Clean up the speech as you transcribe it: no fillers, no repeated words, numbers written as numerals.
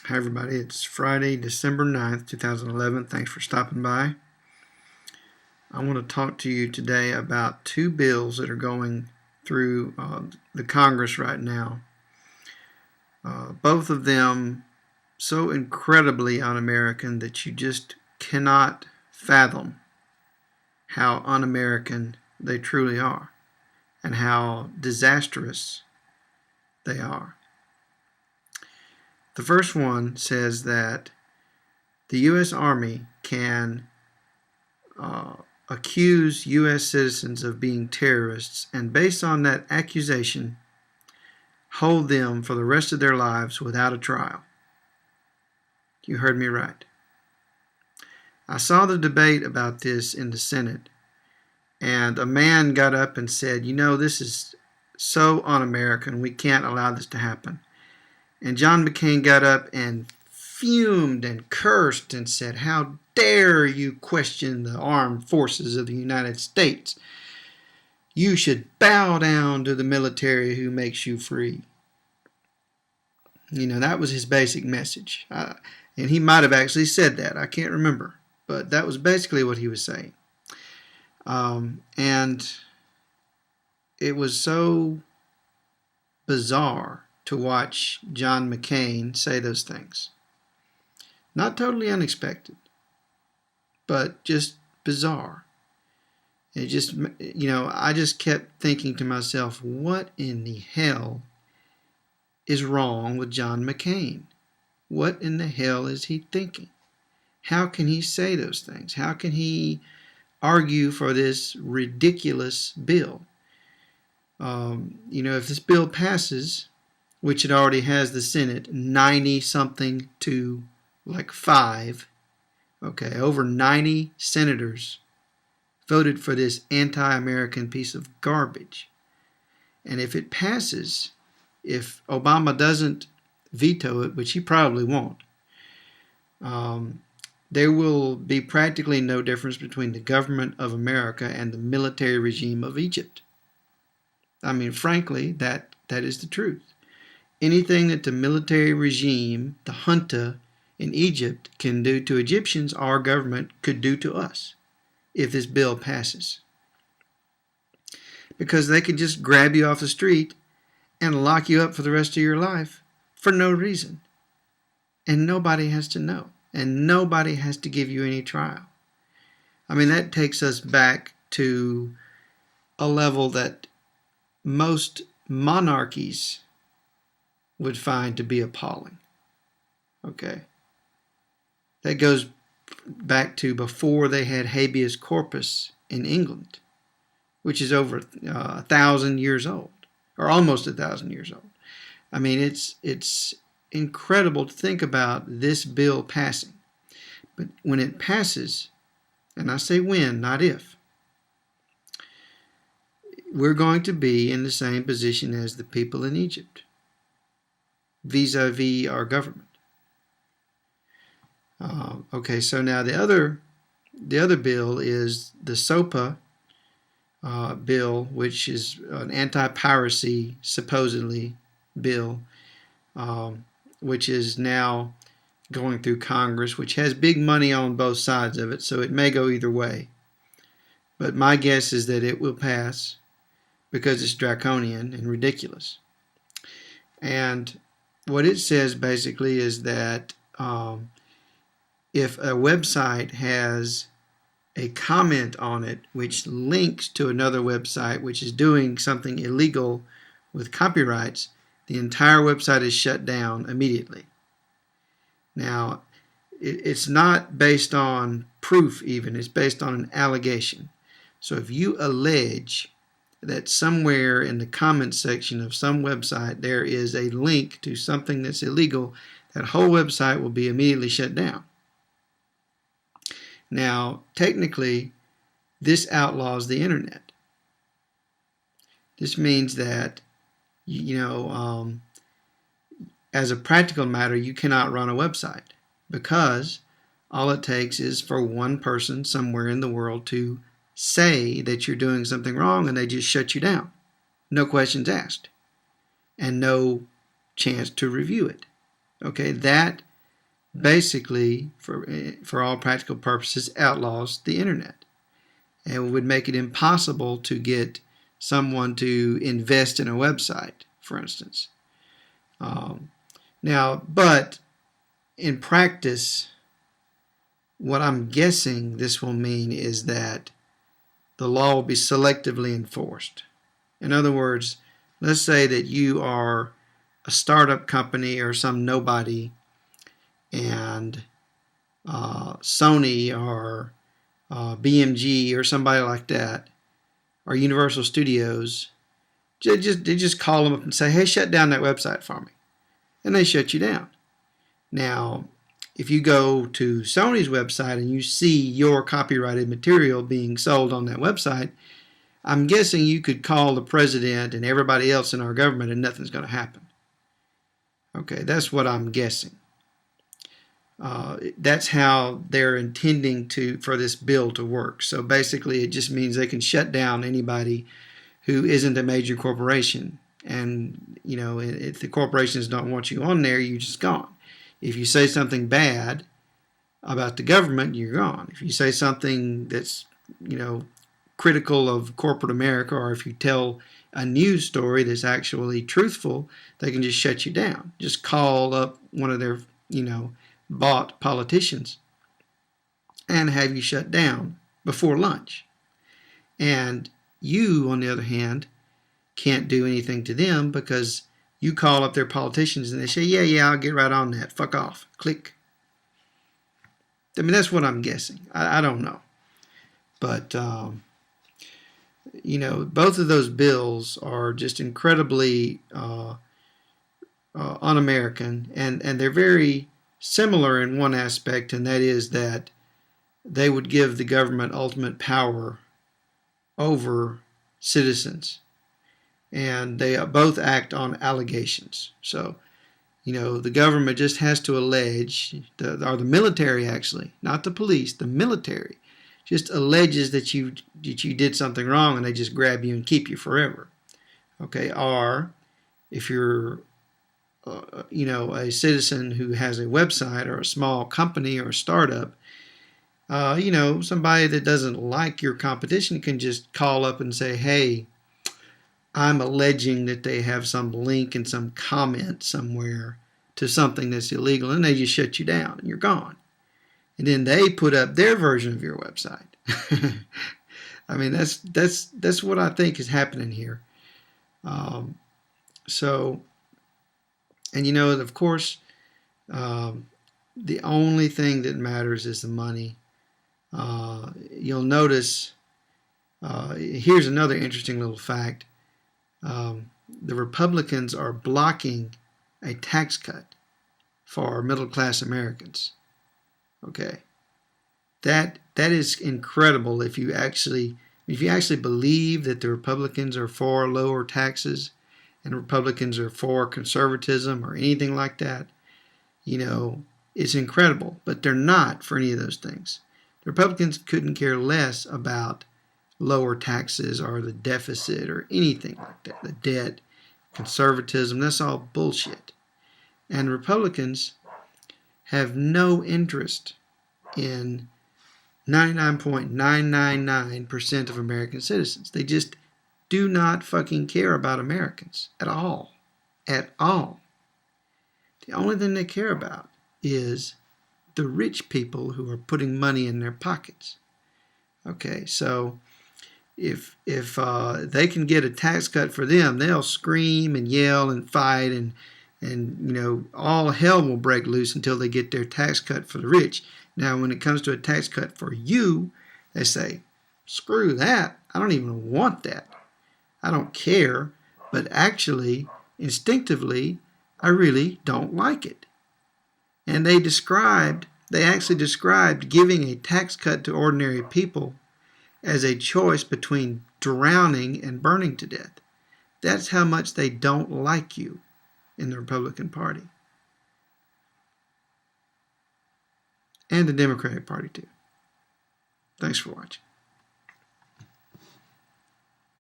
Hi everybody, it's Friday, December 9th, 2011. Thanks for stopping by. I want to talk to you today about two bills that are going through the Congress right now. Both of them so incredibly un-American that you just cannot fathom how un-American they truly are and how disastrous they are. The first one says that the U.S. Army can accuse U.S. citizens of being terrorists and, based on that accusation, hold them for the rest of their lives without a trial. You heard me right. I saw the debate about this in the Senate, and a man got up and said, this is so un-American, we can't allow this to happen. And John McCain got up and fumed and cursed and said, "How dare you question the armed forces of the United States? You should bow down to the military who makes you free." That was his basic message. And he might have actually said that. I can't remember. But that was basically what he was saying. And it was so bizarre to watch John McCain say those things. Not totally unexpected, but just bizarre. It just, I just kept thinking to myself, what in the hell is wrong with John McCain? What in the hell is he thinking? How can he say those things? How can he argue for this ridiculous bill? If this bill passes, which it already has the Senate 90-something to 5, over 90 senators voted for this anti-American piece of garbage. And if it passes, if Obama doesn't veto it, which he probably won't, there will be practically no difference between the government of America and the military regime of Egypt. I mean, frankly, that is the truth. Anything that the military regime, the junta in Egypt, can do to Egyptians, our government could do to us if this bill passes. Because they could just grab you off the street and lock you up for the rest of your life for no reason. And nobody has to know. And nobody has to give you any trial. I mean, that takes us back to a level that most monarchies would find to be appalling. Okay? That goes back to before they had habeas corpus in England, which is over 1,000 years old, or almost 1,000 years old. I mean, it's incredible to think about this bill passing. But when it passes, and I say when, not if, we're going to be in the same position as the people in Egypt, vis-a-vis our government. So now the other bill is the SOPA bill, which is an anti-piracy, supposedly, bill, which is now going through Congress, which has big money on both sides of it, so it may go either way. But my guess is that it will pass because it's draconian and ridiculous. And what it says basically is that if a website has a comment on it which links to another website which is doing something illegal with copyrights, the entire website is shut down immediately. Now, it's not based on proof even. It's based on an allegation. So if you allege that somewhere in the comments section of some website there is a link to something that's illegal, that whole website will be immediately shut down. Now, technically, this outlaws the internet. This means that, as a practical matter, you cannot run a website because all it takes is for one person somewhere in the world to say that you're doing something wrong and they just shut you down. No questions asked and no chance to review it. Okay, that basically, for all practical purposes, outlaws the internet and would make it impossible to get someone to invest in a website, for instance. But in practice, what I'm guessing this will mean is that the law will be selectively enforced. In other words, let's say that you are a startup company or some nobody, and Sony or BMG or somebody like that, or Universal Studios, they just call them up and say, hey, shut down that website for me. And they shut you down. Now, if you go to Sony's website and you see your copyrighted material being sold on that website, I'm guessing you could call the president and everybody else in our government and nothing's going to happen. Okay, that's what I'm guessing. That's how they're intending for this bill to work. So basically, it just means they can shut down anybody who isn't a major corporation. And, if the corporations don't want you on there, you're just gone. If you say something bad about the government, you're gone. If you say something that's, critical of corporate America, or if you tell a news story that's actually truthful, they can just shut you down. Just call up one of their, bought politicians and have you shut down before lunch. And you, on the other hand, can't do anything to them because you call up their politicians and they say, yeah, I'll get right on that. Fuck off. Click. I mean, that's what I'm guessing. I don't know. But, both of those bills are just incredibly un-American, and they're very similar in one aspect, and that is that they would give the government ultimate power over citizens. And they both act on allegations. So, the government just has to allege, or the military actually, not the police, the military just alleges that you did something wrong, and they just grab you and keep you forever. Okay, or if you're a citizen who has a website or a small company or a startup, somebody that doesn't like your competition can just call up and say, hey, I'm alleging that they have some link and some comment somewhere to something that's illegal, and they just shut you down and you're gone. And then they put up their version of your website. I mean, that's what I think is happening here. Of course, the only thing that matters is the money. You'll notice, here's another interesting little fact. The Republicans are blocking a tax cut for middle-class Americans. Okay, that is incredible. If you actually believe that the Republicans are for lower taxes and Republicans are for conservatism or anything like that, it's incredible. But they're not for any of those things. The Republicans couldn't care less about lower taxes or the deficit or anything like that. The debt, conservatism, that's all bullshit. And Republicans have no interest in 99.999% of American citizens. They just do not fucking care about Americans at all. At all. The only thing they care about is the rich people who are putting money in their pockets. Okay, so if they can get a tax cut for them, they'll scream and yell and fight and all hell will break loose until they get their tax cut for the rich. Now, when it comes to a tax cut for you, they say, screw that. I don't even want that. I don't care. But actually, instinctively, I really don't like it. And they actually described giving a tax cut to ordinary people as a choice between drowning and burning to death. That's how much they don't like you in the Republican Party. And the Democratic Party, too. Thanks for watching.